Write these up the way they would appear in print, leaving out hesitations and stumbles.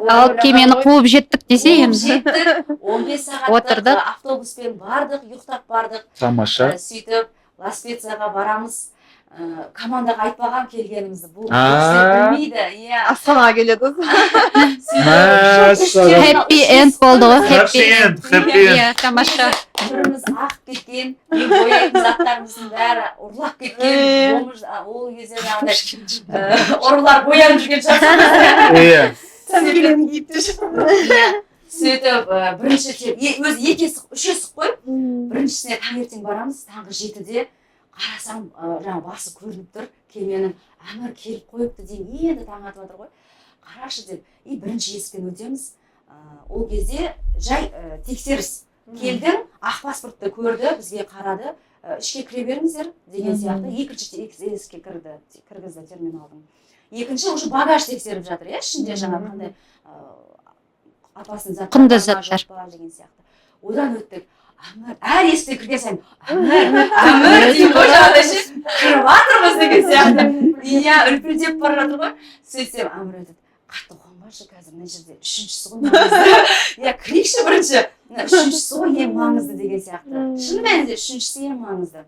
Ал кемені қуып жеттік десе енді. Жеттік, 15 сағаттық Отырдық. автобуспен бардық, ұйықтап бардық. Тамаша. Сөйтіп, Лас-Вегасқа барамыз. Командаға айтпаған келгенімізді. Бұл кісілер білмейді. Иә. Астанаға келеді. Happy end болды ғой. Happy end. Иә, тамаша. Біріміз ағып кеткен, мен бояйтын заттарымыздың бәрі ұрлап кеткен. Ол кезде жаңағыдай ұрылар боянып жүрген шығар. Иә. Сәнекелерін киіп те жүр. Сөйтіп, бірінші өзі үшесі қой. Біріншісіне таңертең барамыз, таңғы 7-де. Қарасам, жаңа басы көрініп тұр, кеменің әмір келіп қойыпты дейін, енді таң атып жатыр ғой. Қарашы деп, бірінші есіктен өтеміз. Ол кезде жай тексеріс. Келдің, ақ паспортты көрді, бізге қарады, ішке кіре беріңіздер деген сияқты. Екінші есікке кіргізді терминалдың. Екінші уже багаж тексеріп жатыр, ішінде жаңа қандай апасының Құнды заттар деген сияқты. Одан өттік. Әр есікте кірген сайын әмір деймін ғой жаңағыдай ше, кіріп жатырмыз деген сияқты. Иә, үлпілдеп бара жатыр ғой. Сөйтсем әмір айтады, қатты қуанбашы, қазір мына жерде үшіншісі ғой маңызды. Иә, кірейікші бірінші. Үшіншісі ғой ең маңызды деген сияқты. Шын мәнінде үшіншісі ең маңызды.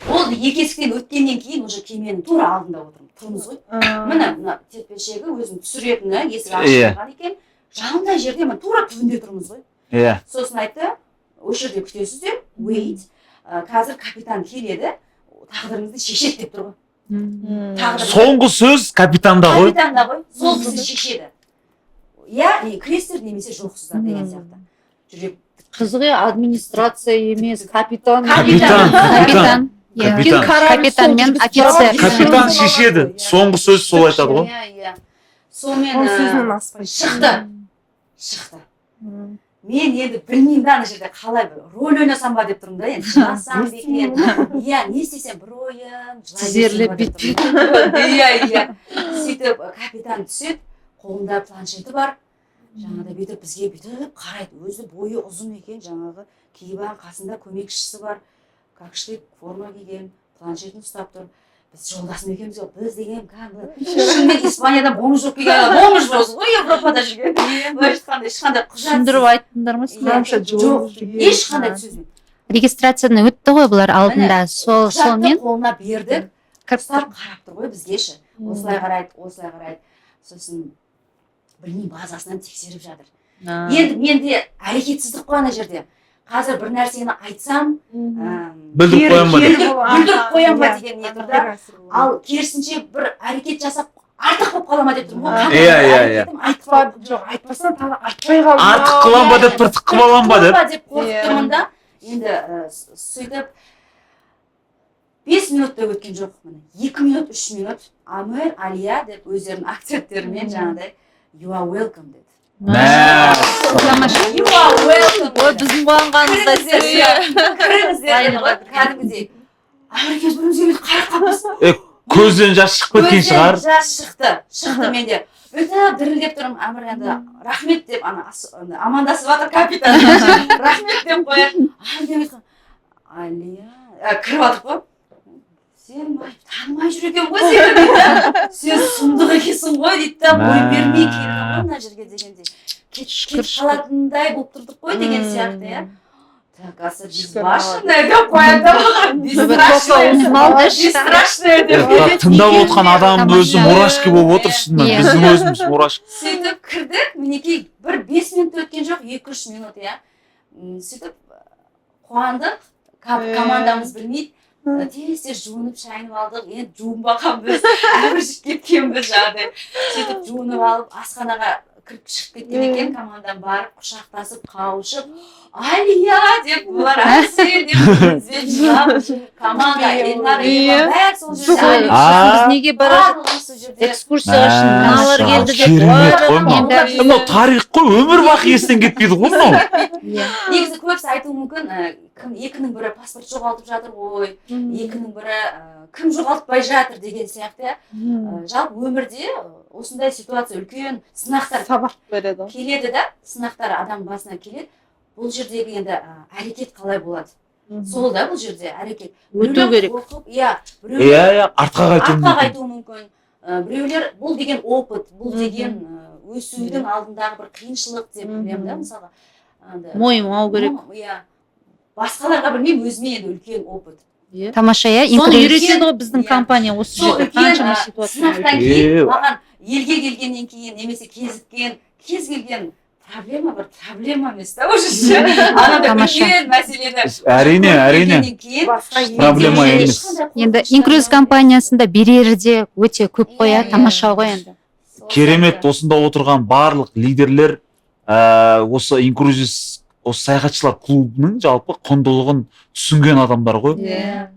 Ол екі есіктен өткеннен кейін уже кеменің тура алдында тұрмыз ғой. Міне тепешегі өзін түсіретіні есік ашылған екен. Жаңағындай жерде тура түбінде тұрмыз ғой. Иә. Сосын айтты, осы жерде күтесіздер, wait, қазір капитан келеді, тағдырыңызды шешеді деп тұр ғой. Соңғы сөз капитанда ғой. Капитанда ғой, сол кісі шешеді. Я кіресіздер немесе жоқсыздар деген сияқты. Жүрек. Қызығы администрация емес, капитан. Капитан мен офицер. Капитан шешеді. Соңғы сөз сол айтады ғой. Иә. Сонымен шықты. Мен енді білмеймін да ана жерде қалай рөл ойнасам ба деп тұрмын да, енді жыласам ба екен, иә, не істесем бір ойын, Тізерлеп бүйтпей. Иә. Сөйтіп капитан түседі, қолында планшеті бар, жаңағыдай бүйтіп бізге бүйтіп қарайды, өзі бойы ұзын екен, жаңағы кейбір қасында көмекшісі бар, какштек форма киген, планшетін ұстап тұр. Біз жолдасым екеуміз ғой, біз деген шынымен Испаниядан бомж жоқ келген, бомж болсын ғой, Европада жүрген. Ешқандай құжат. Түсіндіріп айттыңдар ма? Жоқ, ешқандай сөзбен. Регистрацияны өтті ғой бұлар алдында, солмен. Қолына бердік, кірістар қарап тұр ғой бізгеші. Осылай қарайды. Сосын білмеймін, базасынан тексеріп жатыр. Енді менде әрекетсіздік қой ана жерде. Қазір бір нәрсені айтсам, бүлдіріп қоям ба деген не тұр да. Ал керісінше бір әрекет жасап, артық болып қала ма деп тұрмын ғой. Иә. Айтпасам тағы айтпай қалды. Артық қылам ба деп, тыртық қылам ба деп. Қорқып тұрмын да. Енді сөйтіп 5 минутта өткен жоқ. 2 минут, 3 минут. Амир, Алия деп өздерінің акценттерімен жаңағыдай you are welcome деді. You are welcome. Ой, біздің қуанғанымыздай кіріңіздер ғой, кәдімгідей. Америкес бірімізге бүйтіп қарап қалыппыз. Көзден жас шығып кеткен шығар. Көзден жас шықты менде. Бүйтіп дірілдеп тұрмын, Әмір енді рахмет деп амандасып жатыр капитан. Рахмет деп қояды. Алия, кіріп жатыр ғой. Сен танымай жүр екен ғой сені дейді. Сен сұмдық екенсің ғой дейді да, бой бермей келді ғой мына жерге дегендей. Кетіп қалатындай болып тұрдық қой деген сияқты, иә. Так, безбашенная деп қояды маған. Бесстрашная деп. Тыңдап отқан адамның өзі мурашки болып отыр шынымен. Біздің өзіміз мурашки. Сөйтіп кірдік, мінекей бір 5 минут өткен жоқ, 2-3 минут, иә. Сөйтіп қуандық, командамыз білмейді. Тез жуынып шайынып алдық, енді жуынбағанбыз, әбіршіп кеткенбіз жағдай. Сөйтіп жуынып алып, асханаға кіріп шығып кеткен екен, командан барып, құшақтасып, қауышып, Алия деп, бұлар әсел деп, бізбен жылап, команда, Эльнар, бәрі сол жерде. Біз неге барады? Экскурсияға үшін мыналар келді деп. Керемет қой мынау. Тарих қой, өмір бақи естен кетпейді ғой мынау. Негізі көбісі айтуы мүмкін, екінің бірі паспорт жоғалтып жатыр ғой, екінің бірі кім жоғалтпай жатыр деген сияқты. Жалпы өмірде осындай ситуация үлкен сынақтар сабақ береді. Келеді да, сынақтар адам басына келеді. бұл жердегі енді әрекет қалай болады? Сол да бұл жерде әрекет. Өту керек. Иә, иә артқа қайтуы артқа мүмкін. қайтуы мүмкін. Біреулер бұл деген опыт, бұл деген өсудің алдындағы бір қиыншылық деп білемін да, мысалға. Мойымау керек. Иә. Басқаларға білмеймін, өзіме енді үлкен опыт. Тамаша, иә. Соны Increase- үйретеді ғой біздің Иә. компания осы Сол жерде үлкен қаншама ситуация. сынақтан кейін Е. маған елге келгеннен кейін немесе кезіккен кез келген проблема бір проблема емес та уже ше. Анада Тамаша. үлкен мәселені Әрине. Проблема емес. Енді Increase компаниясында берері де өте көп қой, иә, тамаша ғой енді. Керемет, осында отырған барлық лидерлер осы Inclusive осы саяхатшылар клубының жалпы құндылығын түсінген адамдар ғой.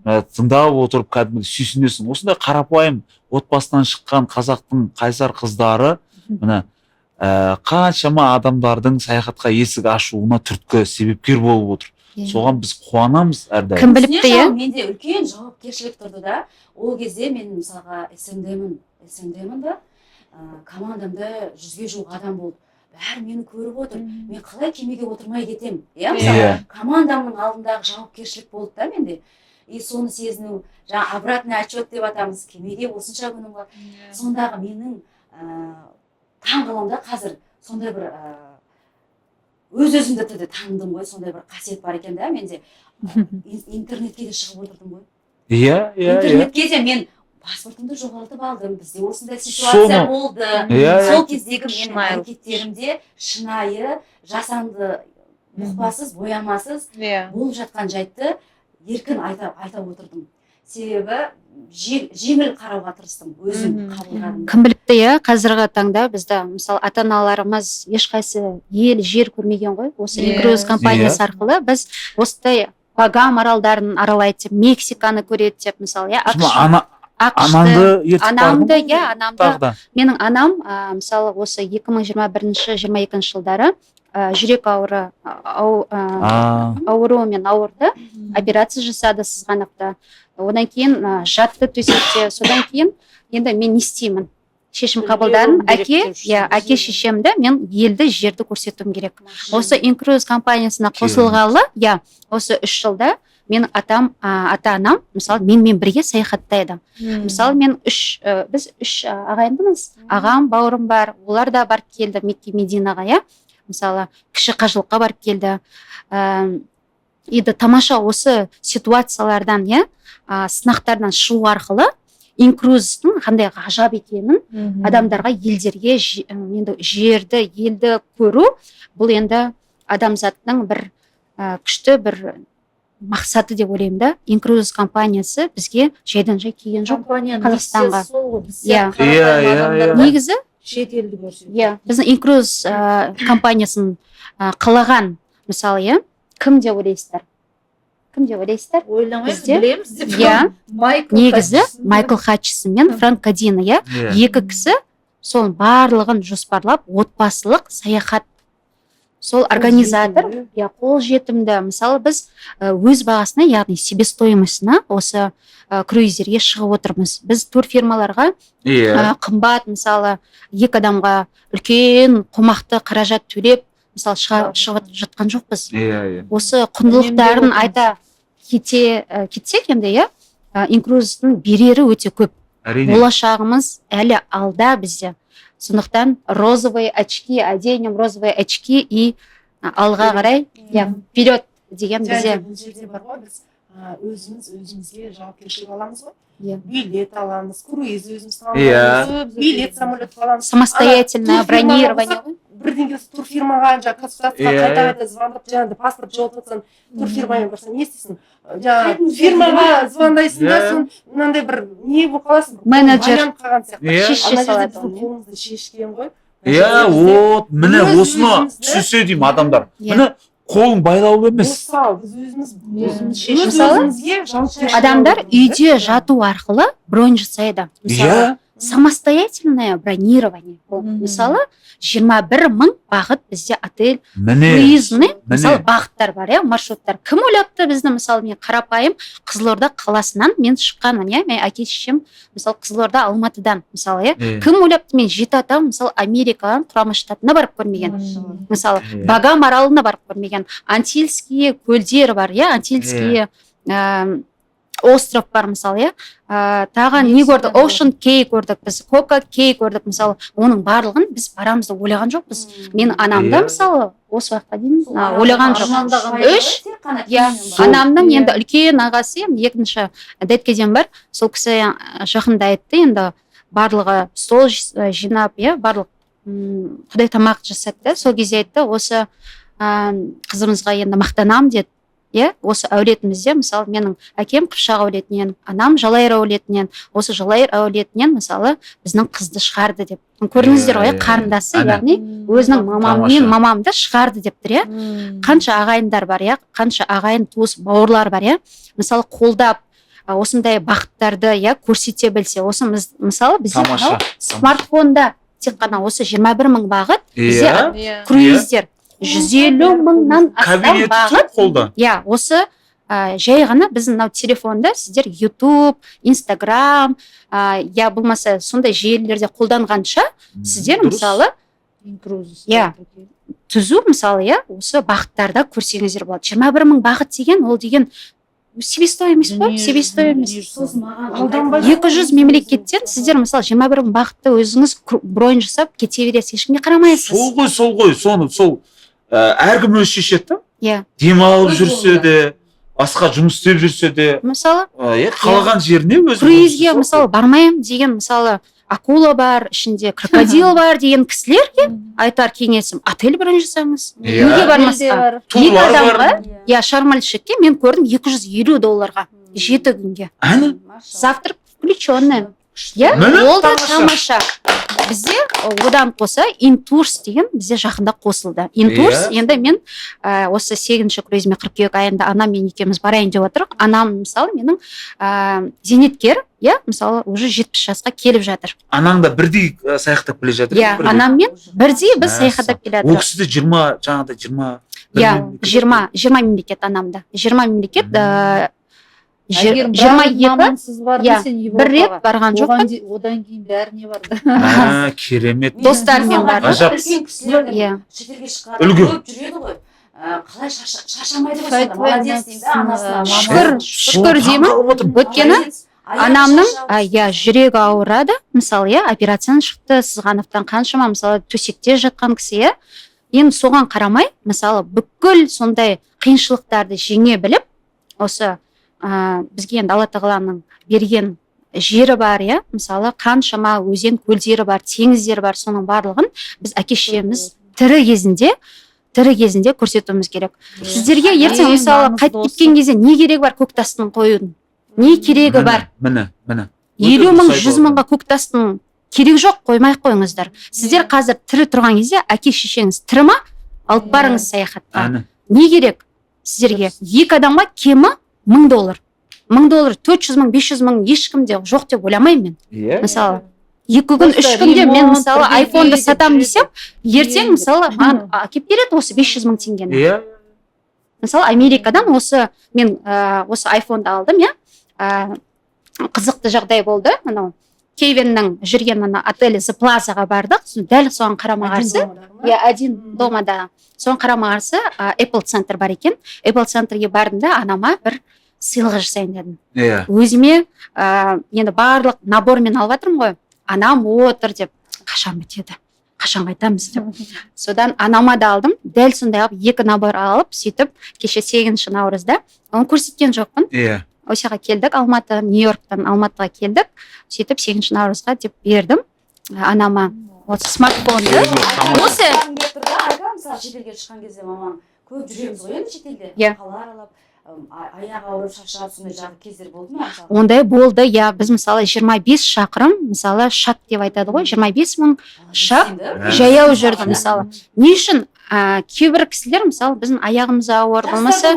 Тыңдап отырып кәдімгі сүйсінесің. Осындай қарапайым отбасынан шыққан қазақтың қайсар қыздары міне қаншама адамдардың саяхатқа есік ашуына түрткі себепкер болып отыр. Соған біз қуанамыз әрдайым. Кім біліпті, иә? Менде үлкен жауапкершілік тұрды да. Ол кезде мен мысалға СМД-мін да. Командамда 100-ге жуық адам болды. Бәрі мені көріп отыр. Мен қалай кемеге отырмай кетем? Иә, мысалы, командамның алдындағы жауапкершілік болды да менде. И соны сезіну, жаңа обратный отчет деп атамыз, кемеге осынша күнім бар. Сондағы менің таңғаламда қазір сондай бір өз-өзімді таныдым ғой, сондай бір қасиет бар екен да менде. Интернетке де шығып отырдым ғой. Иә. Интернетке де мен паспортымды жоғалтып алдым. Бізде осындай ситуация болды. Сол кездегі менің әрекеттерімде шынайы, жасанды, бұқпасыз, боямасыз болып жатқан жайтты еркін айта отырдым. Себебі жеңіл қарауға тырыстым, өзім қабылдадым. Кім біліпті, иә, қазіргі таңда бізді мысалы ата-аналарымыз ешқайсы ел жер көрмеген ғой. Осы Incruise компаниясы арқылы біз осындай Багам аралдарын аралайды деп, Мексиканы көреді деп, мысалы, иә, Анамды ертіп анамды, иә, анамды. Тағы. Менің анам, мысалы, осы 2021-22 жылдары жүрек ауруымен ауырды, операция жасады сызғанақта. Одан кейін жатты төсекте. Содан кейін енді мен не істеймін? Шешім қабылдадым. Әке шешемді мен елді жерді көрсетуім керек. Осы Incruise компаниясына қосылғалы, осы 3 жылда менің ата-анам, мысалы, менімен бірге саяхаттайды. Мысалы, біз 3 ағайындымыз. Ағам, бауырым бар, олар да барып келді Мекке Мединаға, иә. Мысалы, кіші қажылыққа барып келді. Еді тамаша осы ситуациялардан, иә, сынақтардан шығу арқылы Incruise'тың қандай ғажап екенін адамдарға, елдерге, енді жерді, елді көру, бұл енді адамзаттың бір күшті бір мақсаты деп ойлаймын да. Incruise компаниясы бізге жайдан жай келген жоқ Қазақстанға. Негізі шетелді көрсетеді. Иә, біздің Incruise компаниясын қалаған, мысалы, иә, кім деп ойлайсыздар? Ойламай Бізде? білеміз деп. Иә, негізі Майкл Хатчесон мен Франк Кадина, иә, екі кісі сол барлығын жоспарлап, отбасылық саяхат, сол организатор, қол жетімді. Мысалы, біз өз бағасына, яғни себестоимостьна осы круиздерге шығып отырмыз. Біз турфирмаларға қымбат, мысалы, 2 адамға үлкен қомақты қаражат төлеп, мысалы, шығып жатқан жоқпыз. Осы құндылықтарын айта кетсек енді, иә, Incruise'тың берері өте көп. Болашағымыз әлі алда бізде. Сондықтан розовые очки, оденем розовые очки и алға қарай, вперед деген бізде. Бұл жерде бар ғой, біз өзімізге жауапкершілік аламыз ғой. Билет аламыз, круиз өзіміз аламыз, билет самолет аламыз. Самостоятельное бронирование. Бірдеңе турфирмаға консультацияға қайта звондап, жаңағыдай паспорт жоғалтып жатсаң, турфирмамен барсаң не істейсің? Жаңағы фирмаға звондайсың да, сон мынандай бір не болып қаласың? Менеджер шеше салады. Қолымызды шешкен ғой. Міне осыны түсінсе деймін адамдар. Міне қолын байлау емес. Біз өзімізге адамдар үйде жату арқылы бронь жасайды. Мысалы, самостоятельное бронирование ол. Мысалы 21.000 бағыт бізде отель міне круизный міне. мысалы бағыттар бар иә, маршруттар. Кім ойлапты бізді, мысалы мен қарапайым Қызылорда қаласынан мен шыққанмын иә, мен әке шешем мысалы Қызылорда Алматыдан мысалы иә. Кім ойлапты мен Жетіатау мысалы Америкадан Құрама Штатына барып көрмеген, мысалы Багам аралына барып көрмеген, Антильские көлдер бар иә, Антильские остров бар мысалы иә, тағы не көрдік, Ocean Кей көрдік біз, Кока Кей көрдік мысалы, оның барлығын біз барамыз деп ойлаған жоқпыз. Мен анамда мысалы осы уақытқа дейін ойлаған жоқпын. Анамның енді үлкен ағасы, екінші дәткеден бар, сол кісі жақында айтты, енді барлығы стол жинап, барлық құдай тамақ жасатты. Сол кезде айтты, осы қызымызға енді мақтанам деді. Осы әулетімізде, мысалы, менің әкем Қыпшақ әулетінен, анам Жалайыр әулетінен, осы Жалайыр әулетінен, мысалы, біздің қызды шығарды деп. Көрдіңіздер ғой, қарындасы, яғни өзінің мамаммен мамамды шығарды деп қанша ағайындар бар, қанша ағайын туыс бауырлар бар, мысалы, қолдап осындай бақыттарды көрсете білсе, осы мысалы бізде смартфонда тек қана осы 21.000 бағыт, бізде круиздер 150.000-нан астам бағыт. Осы жай ғана біздің мынау телефонда сіздер YouTube, Instagram, болмаса сондай желілерде қолданғанша сіздер мысалы түзу мысалы осы бағыттарда көрсеңіздер болады. 21.000 бағыт деген ол деген себестоимость па? Себестоимость. 200 мемлекеттен сіздер мысалы 21.000 бағытты өзіңіз бронь жасап кете бересіз, ешкімге қарамайсыз. Сол ғой, сол әркім өз шешеді. Демалып жүрсе де, басқа жұмыс істеп жүрсе де, мысалы, қалаған жеріне өзі круизге мысалы бармайым деген, мысалы, акула бар, ішінде крокодил бар деген кісілерге айтар кеңесім, отель бронь жасаңыз. Неге бармасқа? Екі адамға, Шарм-эль-Шейхте мен көрдім $250 7 күнге. Завтрак включенный. Ол да тамаша. Бізде одан қоса Интурс деген бізде жақында қосылды. Интурс, енді мен осы 8-ші круизме қыркүйек айында анам мен екеуміз барайын деп отырық. Анам мысалы менің зейнеткер, мысалы уже 70 жасқа келіп жатыр. Анаң да бірдей саяхаттап келе жатыр. Анаммен бірдей біз саяхаттап келе жатыр. Ол кісі де 20 мемлекет анамда. 20 мемлекет 22 бар десең, бір рет барған жоқпын. Одан кейін бәріне барды. Керемет. Достармен бардым. Шетелге шығады, көп жүреді ғой. Қалай шаршамайды ғой сонда, молодец дейді анасына. Шүкір деймін. Өткені анамның жүрегі ауырады, мысалы, операциядан шықты, сызғановтан қаншама, мысалы, төсекте жатқан кісі, енді соған қарамай, мысалы, бүкіл сондай қиыншылықтарды жеңе біліп, осы бізге енді Алла тағаланың берген жері бар, мысалы, қаншама өзен көлдері бар, теңіздері бар, соның барлығын біз әке-шешеміз тірі кезінде көрсетуіміз керек. Сіздерге ертең мысалы қайтып кеткен кезде не керегі бар көктастың қоюдың? Не керегі бар? Міне. 50.000, 100.000-ға көктастың керек жоқ, қоймай қойыңыздар. Сіздер қазір тірі тұрған кезде әке-шешеңіз тірі ма? Алып барыңыз саяхатқа. Не керек сіздерге? Екі адамға кемі $1000. $1000, 400.000, 500.000 ешкімде жоқ деп ойламаймын мен. Мысалы, 2 күн, 3 күнде мен мысалы айфонды сатам десем, ертең мысалы маған әкеп береді осы 500.000 теңгені. Мысалы, Америкадан осы мен осы айфонды алдым, қызықты жағдай болды. Кевиннің жүрген отелі The Plazaға бардық, дәл соған қарама-қарсы, один домада, соған қарама-қарсы Apple Center бар екен. Apple Centerге бардым да, анама бір сыйлық жасайын дедім. Өзіме енді барлық набормен алып жатырмын ғой. Анам отыр деп, қашан бітеді, қашан қайтамыз деп. Содан анама да алдым, дәл сондай алып 2 набор алып, сөйтіп кеше 8-ші наурызда, оны көрсеткен жоқпын. Осыға келдік, Нью-Йорктан Алматыға келдік, сөйтіп 8-ші наурызға деп бердім анама. Осы смартфонды. Осы мысалы шетелге шыққан кезде мамам көп жүреміз ғой енді шетелде. Қала аралап, аяқ ауырып шаршап сондай жағы кездер болды ма? Ондай болды, біз мысалы 25 шақырым, мысалы шаг деп айтады ғой, 25.000 шаг жаяу жүрді мысалы. Не үшін? Кейбір кісілер мысалы біздің аяғымыз ауыр болмаса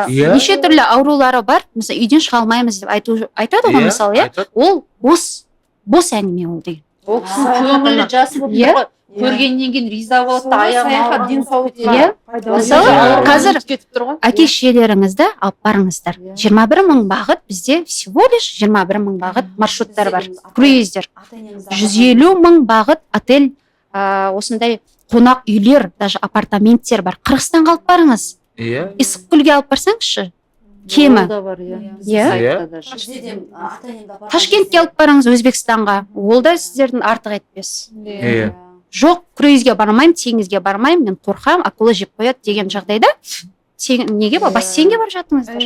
неше түрлі аурулары бар, мысалы үйден шыға алмаймыз деп айтады ғой мысалы, ол бос бос әңгіме ол деген. Ол кісінің көңілі жас болып Иә. тұр ғой. Көргеннен кейін риза болады да аяғын саяхат ауырған денсаулыққа Иә. пайдалы. Мысалы, Иә. қазір кетіп тұр ғой. әке шешелеріңізді алып барыңыздар. Иә. 21 мың бағыт бізде всего лишь 21 мың бағыт маршруттар бар, круиздер. 150 мың бағыт отель, осындай қонақ үйлер, даже апартаменттер бар. Қырғызстанға алып барыңыз. Иә. Исықкүлге алып барсаңызшы. Кемі. Ол да бар, иә. Иә. Сайтта даже. Ташкентке алып барыңыз, Өзбекстанға. Ол да сіздердің артық етпес. Иә. Жоқ, круизге бармаймын, теңізге бармаймын, мен қорқамын, акула жеп қояды деген жағдайда неге бассейнге барып жатыңыздар?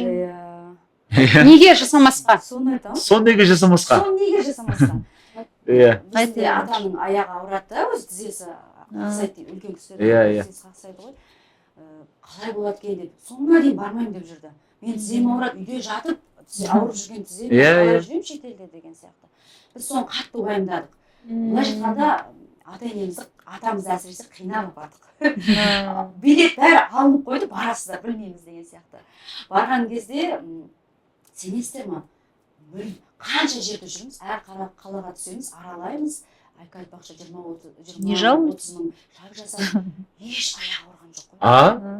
Иә. Неге жасамасқа? Соны айтамын. Соны неге жасамасқа? Соны неге жасамасқа? Иә. Бізде атаның аяғы ауырады да, өзі тізесі қақсайды, үлкен кісілер Иә. тізесі қақсайды ғой. Қалай болады екен деп, соңына дейін бармаймын деп жүрді. Мен тізем ауырады, үйде жатып, ауырып жүрген тізем қалай жүремін шетелде деген сияқты. Біз соны қатты уайымдадық. Былайша айтқанда ата-енемізді, атамызды әсіресе қинап бардық. Билет бәрі алынып қойды, барасыздар, білмейміз деген сияқты. Барған кезде сенесіздер ма? Қанша жерде жүрміз, әр қалаға түсеміз, аралаймыз. Айка айтпақшы 20-30 мың шаг жасап, еш аяқ ауырған жоқ қой.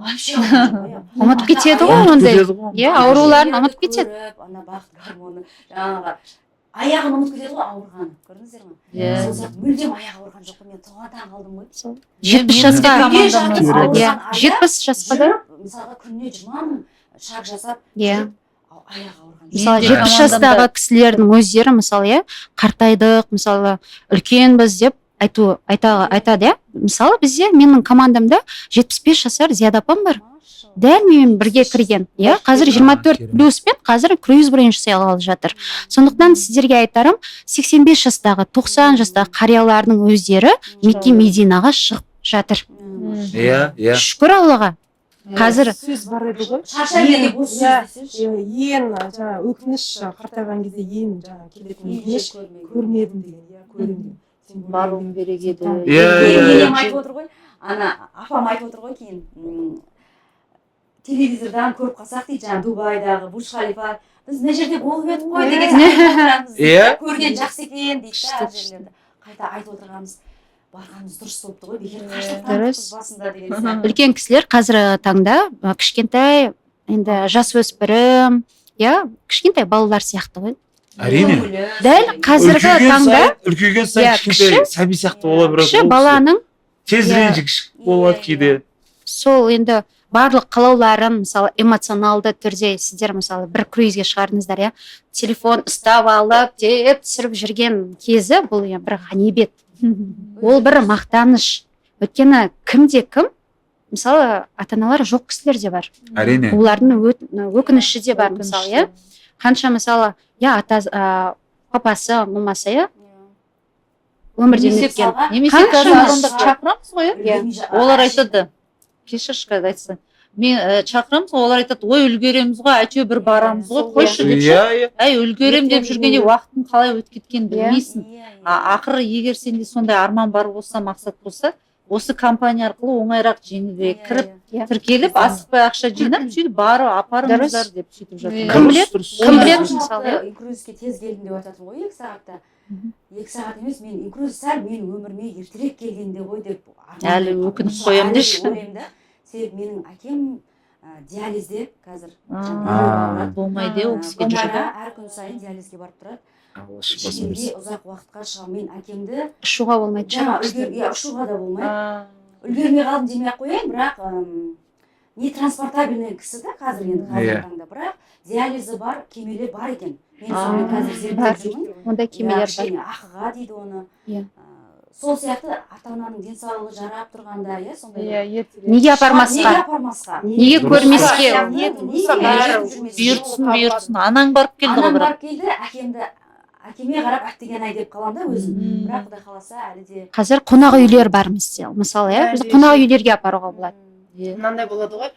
Вообще ауырған жоқ, иә. Ұмытып кетеді ғой ондай. Иә, ауруларын ұмытып кетеді. Ана бақыт гормоны, жаңағы аяғын ұмытып кетеді ғой ауырғаны. Көрдіңіздер ме? Иә. Сол сияқты мүлдем аяқ ауырған жоқ қой. Мен соған таң қалдым ғой. 70 жасқа, Үйге жатып иә, ауырған 70 жасқа да, жүріп, мысалға күніне 20 мың шаг жасап, иә. жүріп, аяқ ауырған жоқ. Мысалы, Менде 70 жастағы командамда- кісілердің өздері, мысалы, иә, қартайдық, мысалы, үлкенбіз деп айтады, иә. Мысалы, бізде, менің командамда 75 жасар Зияда апам бар. Дәл менімен бірге кірген. Иә, қазір 24 плюспен қазір круиз бренд жасай алып жатыр. Сондықтан сіздерге айтарым, 85 жастағы, 90 жастағы қариялардың өздері Мекке Мединаға шығып жатыр. Иә. Иә. Шүкір Аллаға. Қазір сөз бар еді ғой. Шаршай деген бос сөз десеңші. Ең жаңа өкініш қартайған кезде ең жаңа келетін өкініш көрмедім деген, иә, көремін. Баруым керек еді. Енем айтып отыр ғой, ана апам айтып отыр ғой кейін, телевизордан көріп қалсақ дейді, жаңа Дубайдағы Бурж Халифа, біз мына жерде болып едік қой деген сияқты Иә. көрген жақсы екен дейді да, әр жерлерді. Қайта айтып отырғанымыз, барғанымыз дұрыс болыпты ғой, бекер қашып дұрыс. басында деген сияқты. үлкен кісілер қазіргі таңда кішкентай, енді жасөспірім, иә, кішкентай балалар сияқты ғой. Әрине. Дәл қазіргі таңда үлкейген Иә, сайын кішкентай кіші- сәби сияқты бола береді. кіші баланың тезірек кішік болады кейде. сол енді барлық қалауларын, мысалы, эмоционалды түрде сіздер, мысалы, бір круизге шығардыңыздар, иә, телефон ұстап алып деп түсіріп жүрген кезі, бұл бір ғанибет. Ол бір мақтаныш. Өйткені кімде кім, мысалы, ата-аналары жоқ кісілер де бар. Әрине. Олардың өкініші де бар, мысалы, иә. Қанша, мысалы, иә, папасы, мамасы, иә, өмірден өткен. Немесе Қанша қазір мас- адамдар шақырамыз ғой, иә. Олар айтады, кешірші қазір айтсын, мен шақырамыз ғой, олар айтады, ой үлгереміз ғой, әйтеуір бір барамыз ғой, қойшы деп ше. Иә. Әй үлгерем деп жүргенде уақыттың қалай өтіп кеткенін білмейсің. Ақыры егер сенде сондай арман бар болса, мақсат болса, осы компания арқылы оңайырақ жеңілірек кіріп, тіркеліп, асықпай ақша жинап, сөйтіп барып апарыңыздар деп сөйтіп жатыр. Кім біледі? Кім біледі, мысалы, мысалы, инкрузке тез келдім деп айтатын ғой, 2 сағатта. 2 сағат емес, мен инкруз сәл менің өміріме ертерек келгенде ғой деп Әлі өкініп қоямын деші. Себебі менің әкем диализде қазір. Болмайды ол кісіге жүрді. Гомайра әр күн сайын диализге барып тұрады. Шетелге ұзақ уақытқа шыға, мен әкемді ұшуға болмайды. жаңа ұшуға да болмайды. Үлгермей қалдым демей ақ қояйын, бірақ не транспортабельный кісі да қазір енді қазіргі таңда, бірақ диализі бар, кемелер бар екен. Мен соны қазір зерттеп жүрмін. Ондай кемелер бар. Ақыға дейді оны. Иә. Сол сияқты ата-ананың денсаулығы жарап тұрғанда, иә, сондай. Неге апармасқа? Неге көрмеске? Бұйыртсын, анаң барып келді ғой Анам бірақ. барып келді, әкеме қарап әттеген-ай деп қалам да өзім. Бірақ Құдай қаласа әлі де. Қазір қонақ үйлер бар мысалы, иә, біз қонақ үйлерге апаруға болады. Мынандай болады ғой,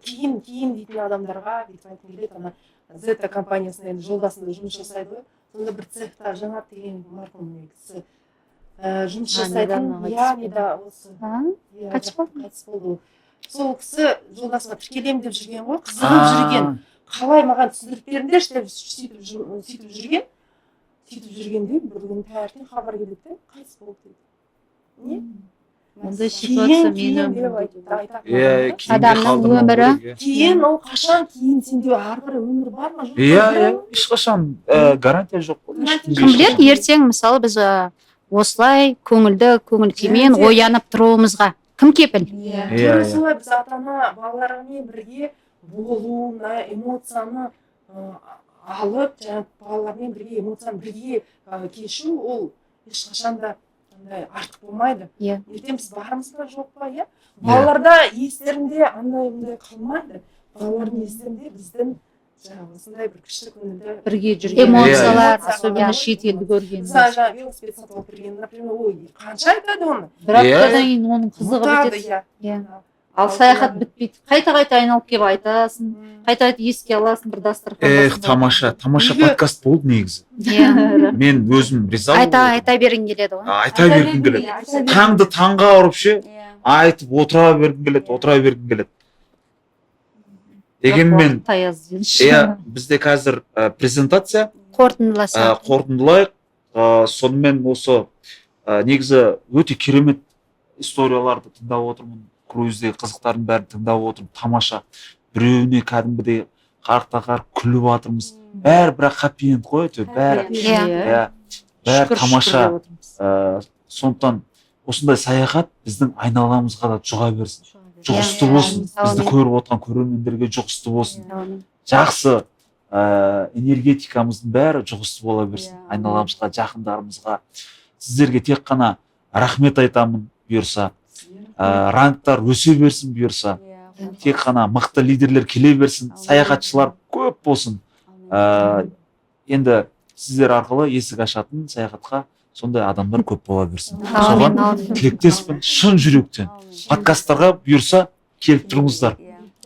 киім дейтін адамдарға бүйтіп айтқым келеді, ана Зета компаниясында енді жолдасында жұмыс жасайды ғой, сонда бір цехта Жанат деген марқұм кісі жұмыс жасайтын, яғнида осы Қайтыс болды? қайтыс болды. Сол кісі жолдасына тіркелем деп жүрген ғой, қызығып жүрген. Қалай маған түсіндіріп беріңдерші деп сөйтіп жүрген. сөйтіп жүргенде бір күні таңертең хабар келеді де қайтыс болды дейді. Не? ондай ситуация кейін мен деп айтады. Адамның өмірі. Кейін ол қашан кейін сенде ары қарай өмір бар ма жоқ па? иә ешқашан гарантия жоқ қой. Кім біледі ертең мысалы біз осылай көңілді көңіл күймен Және де- оянып тұруымызға кім кепіл? Тура солай біз ата ана балалармен бірге болу, мына эмоцияны алып, жаңағы балалармен бірге эмоцияны бірге кешу, ол ешқашан да андай артық болмайды. Иә. Ертең біз бармыз ба жоқ па, иә? Балаларда естерінде андай қалмайды. Балалардың естерінде біздің жаңағы осындай бір кіші көңілді бірге жүрген Эмоциялар, особенно шет елді көрген біз жаңағы велосипед сатып алып берген, например, ой, қанша айтады оны? бір аптадан кейін оның қызығы Ұмытады, бітеді. иә. Иә. Ал саяхат бітпейді. Қайта айналып келіп айтасың, қайта еске аласың бір дастархан. тамаша Үйге- подкаст болды негізі. Иә. Мен өзім риза Айта бергің келеді ғой. айта бергім келеді. Таңды таңға ұрып ше айтып отыра бергім келеді. Дегенмен таяз иә бізде қазір презентация Қорытындыласа. қорытындылайық. Сонымен осы негізі өте керемет историяларды тыңдап отырмын. Круиздегі қызықтардың бәрін тыңдап отырмын. Тамаша. Біреуіне кәдімгідей қарқ күліп жатырмыз. Бәрі бірақ happy end қой әйтеуір бәрі. Иә. Бәрі тамаша. Сондықтан осындай саяхат біздің айналамызға да жұға берсін. Жұғысты болсын. Бізді көріп отырған көрермендерге жұғысты болсын. Жақсы энергетикамыздың бәрі жұғысты бола берсін. Айналамызға, жақындарымызға. Сіздерге тек қана рахмет айтамын бұйырса. Ранктар өсе берсін бұйырса. Тек қана мықты лидерлер келе берсін. Саяхатшылар көп болсын. Енді сіздер арқылы есік ашатын саяхатқа сондай адамдар көп бола берсін. Соған тілектеспін шын жүректен. Подкасттарға бұйырса келіп тұрыңыздар.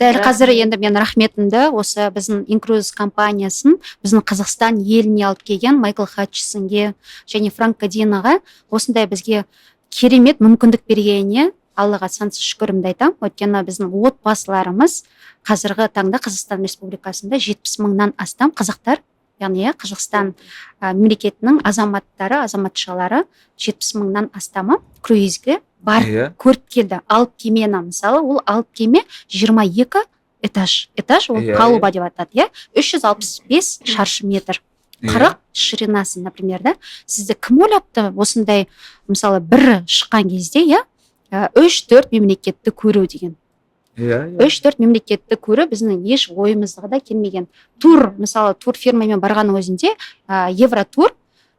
Дәл қазір енді мен рахметімді осы біздің Incruise компаниясын біздің Қазақстан еліне алып келген Майкл Хатчисонге және Франк Кадинаға осындай бізге керемет мүмкіндік бергеніне Аллаға сансыз шүкірімді айтамын. Өйткені біздің отбасыларымыз қазіргі таңда Қазақстан Республикасында 70 мыңнан астам қазақтар, яғни Қазақстан мемлекетінің азаматшалары 70 мыңнан астамы круизге барып көріп келді. Алып кемені мысалы, ол алып кеме 22 этаж, ол палуба деп атады, иә? 365 шаршы метр. 40 ширинасы, например, да? Сізді кім ойлапты осындай, мысалы, бір шыққан кезде, иә? 3-4 мемлекетті көру деген. 3-4 мемлекетті көру біздің еш ойымызға да келмеген. Тур, мысалы, тур фирмамен барған өзінде, Евротур,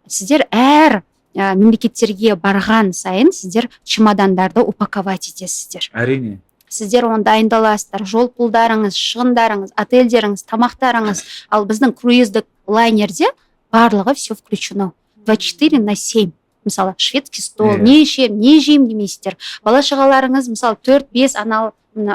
сіздер әр мемлекеттерге барған сайын сіздер чемодандарды упаковать етесіздер. Әрине. Сіздер оны дайындаласыздар, жол пұлдарыңыз, шығындарыңыз, отельдеріңіз, тамақтарыңыз. Ал біздің круиздік лайнерде барлығы все включено. 24/7. Мысалы, шведский стол, не ішем, не жейм демейсіздер. Бала шағаларыңыз, мысалы, 4-5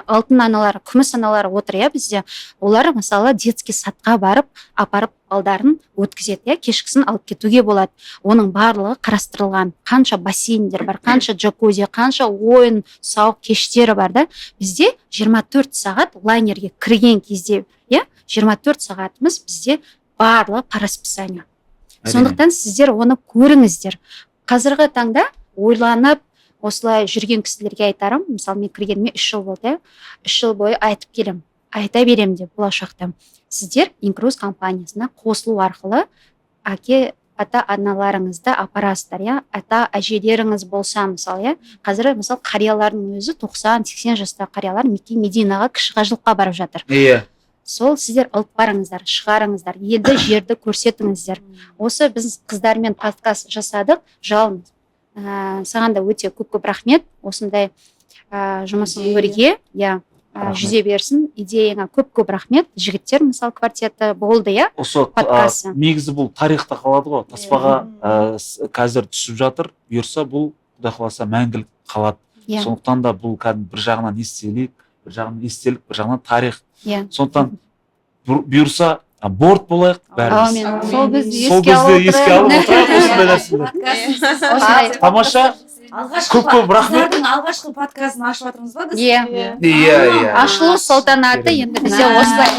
алтын аналары, күміс аналары отыр, иә, бізде. Олар, мысалы, детский садқа барып, апарып балдарын өткізеді, иә, кешкісін алып кетуге болады. Оның барлығы қарастырылған. Қанша бассейндер бар, қанша джакузи, қанша ойын, сауық кештері бар да. Бізде 24 сағат лайнерге кірген кезде, иә, 24 сағатымыз бізде барлығы по расписанию. Сондықтан сіздер оны көріңіздер. Қазіргі таңда ойланып, осылай жүрген кісілерге айтарым, мысалы мен кіргеніме 3 жыл болды, 3 жыл бойы айтып келем, айта берем деп болашақта. Сіздер Incruise компаниясына қосылу арқылы ата аналарыңызды апарасыздар, иә, ата әжелеріңіз болса, мысалы, иә, қазір мысалы қариялардың өзі 90-80 жастағы қариялар Мекке Мединаға кіші қажылыққа барып жатыр. Иә. Сол сіздер алып барыңыздар, шығарыңыздар, елді жерді көрсетіңіздер. Осы біз қыздармен подкаст жасадық, жалын. Саған да өте көп рахмет. Осындай жұмысың өрге, жүзе берсін. Идеяңа көп рахмет. Жігіттер, мысалы, квартеті болды, иә? Осы негізі бұл тарихта қалады ғой. Таспаға қазір түсіп жатыр. Бұйырса бұл, құдай қаласа, мәңгілік қалады. Сондықтан да бұл кәдімгі бір жағынан естелік, бір жағынан тарих. Сондықтан бұйырса борт болайық бәріміз. Сол кезде еске алып отырайық осындай нәрселер. Тамаша. Көп рахмет. Алғашқы подкастын ашып жатырмыз ба біз? Иә. Ашылу салтанаты енді бізде осылай.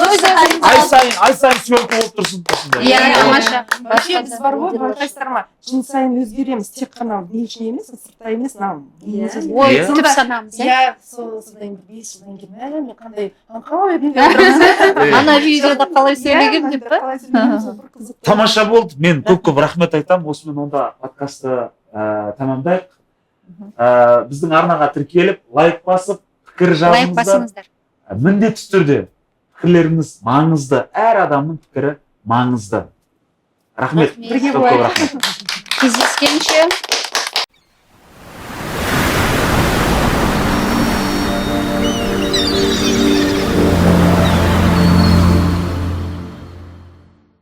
ай сайын съемка болып тұрсын осындай. иә тамаша. Вообще біз бар ғой байқайсыздар ма, жыл сайын өзгереміз, тек қана ел ішіне емес, сыртта емес, ой Иә. көп санамыз иә. иә, содан 5 жылдан кейін мен қандай аңқау едім деп отырмыз. ана видеода қалай сөйлеген деп па? қалай сөйлеген, сол бір қызық. Тамаша болды. Мен көп рахмет айтамын. Осымен онда подкастты тамамдайық. Біздің арнаға тіркеліп, лайк басып, пікір лайк жазыңыздар. басыңыздар. Міндетті түрде пікірлеріңіз маңызды. Әр адамның пікірі маңызды. Рахмет. Бірге Көп рахмет. Кездескенше